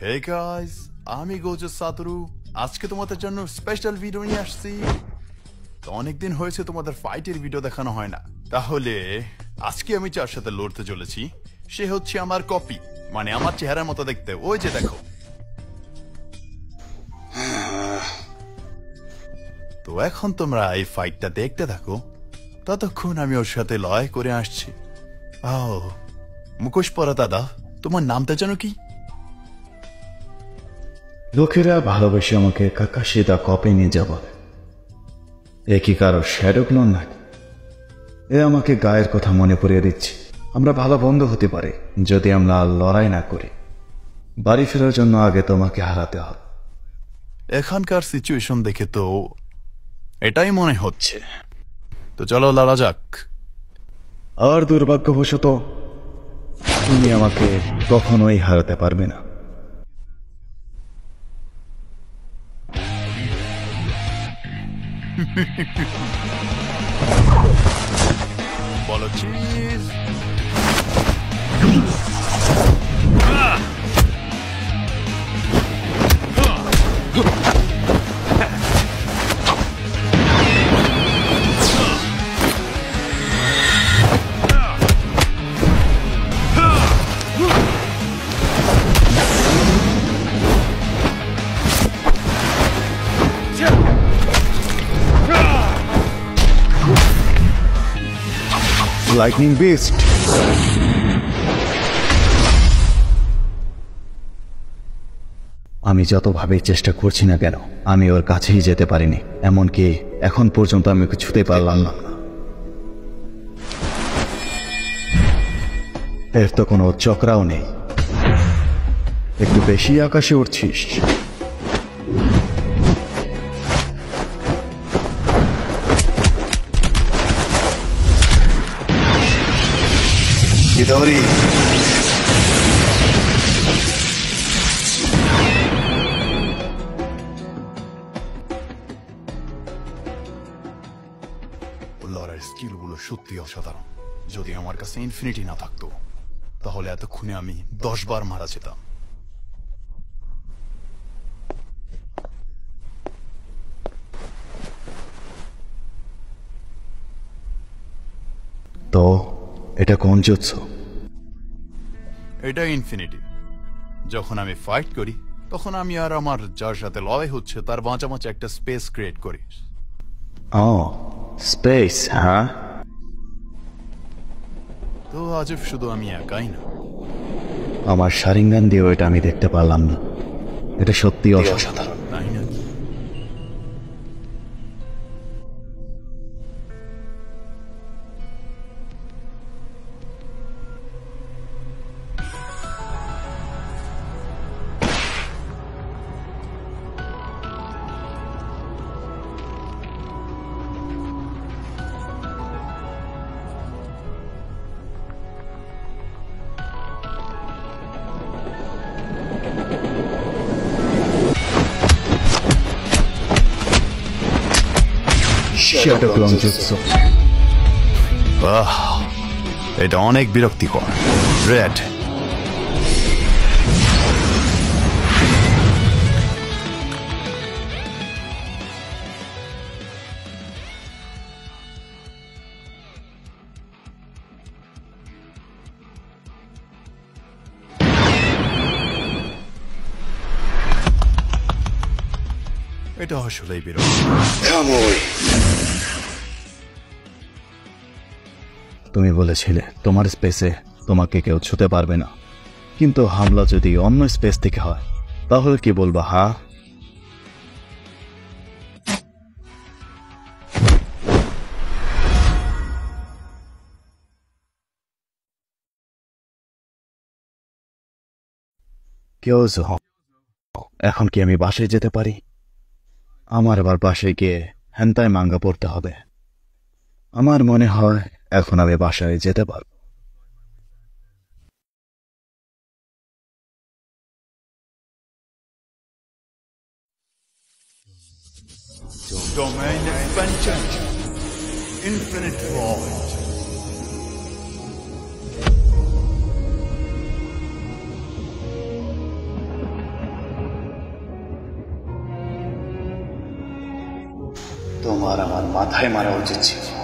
Hey guys, আমি Gojo সাতরু আজকে তোমাদের জন্য স্পেশাল ভিডিও নিয়ে আসছি। তো অনেকদিন হয়েছে তোমাদের ফাইটের ভিডিও দেখানো হয় না, তাহলে আজকে আমি যার সাথে লড়তে চলেছি সে হচ্ছে আমার কপি, মানে আমার চেহারার মতো দেখতে। ওই যে দেখো। তো এখন তোমরা এই ফাইটটা দেখতে থাকো, ততক্ষণ আমি ওর সাথে লড়াই করে আসছি। মুখোশ পরা দাদা, তোমার নামটা যেন কি? লোকেরা ভালোবেসে আমাকে কাকাশি দা কপি নিয়ে যাব। এ কি কারো শ্যাডো ক্লোন নাকি? এ আমাকে গায়ের কথা মনে পড়িয়ে দিচ্ছে। আমরা ভালো বন্ধু হতে পারি যদি আমরা লড়াই না করি। বাড়ি ফেরার জন্য আগে তোমাকে হারাতে হবে। এখানকার সিচুয়েশন দেখে তো এটাই মনে হচ্ছে। তো চলো লড়া যাক। আর দুর্ভাগ্যবশত তুমি আমাকে কখনোই হারাতে পারবে না। বলো চিজ। Lightning beast. আমি যতভাবেই চেষ্টা করছি না কেন আমি ওর কাছেই যেতে পারিনি, এমনকি এখন পর্যন্ত আমি ওকে ছুঁতে পারলাম না। এর তো কোনো চক্রাও নেই। একটু বেশি আকাশে উঠছিস। Chidori. লড়াইয়ের স্কিলগুলো সত্যি অসাধারণ। যদি আমার কাছে ইনফিনিটি না থাকতো তাহলে এতক্ষণে আমি 10 বার মারা যেতাম। তো এটা কোন জুৎসু? এটা ইনফিনিটি। যখন আমি ফাইট করি তখন আমি আর আমার যার সাথে লড়াই হচ্ছে তার মাঝামাঝি একটা স্পেস ক্রিয়েট করি। ও স্পেস, হ্যাঁ। তো আজব শুধু আমি একাই না, আমার শারিঙ্গান দিয়েও এটা আমি দেখতে পারলাম না। এটা সত্যি অসাধারণ, তাই না? Shadow clone jutsu. এটা অনেক বিরক্তিকর। রেড, এটা আসলেই বিরক্ত। তুমি বলেছিলে তোমার স্পেসে তোমাকে কেউ ছুতে পারবে না, কিন্তু হামলা যদি অন্য স্পেস থেকে হয় তাহলে কি বলবা? হ্যাঁ, কেউ এখন কি আমি বাসায় যেতে পারি? আমার আবার বাসায় গিয়ে হেন্তাই মাঙ্গা পড়তে হবে। আমার মনে হয় এখন আমি বাসায় যেতে পারব। Domain expansion. Infinite void. তোমার আমার মাথায় মারা উচিত ছিল।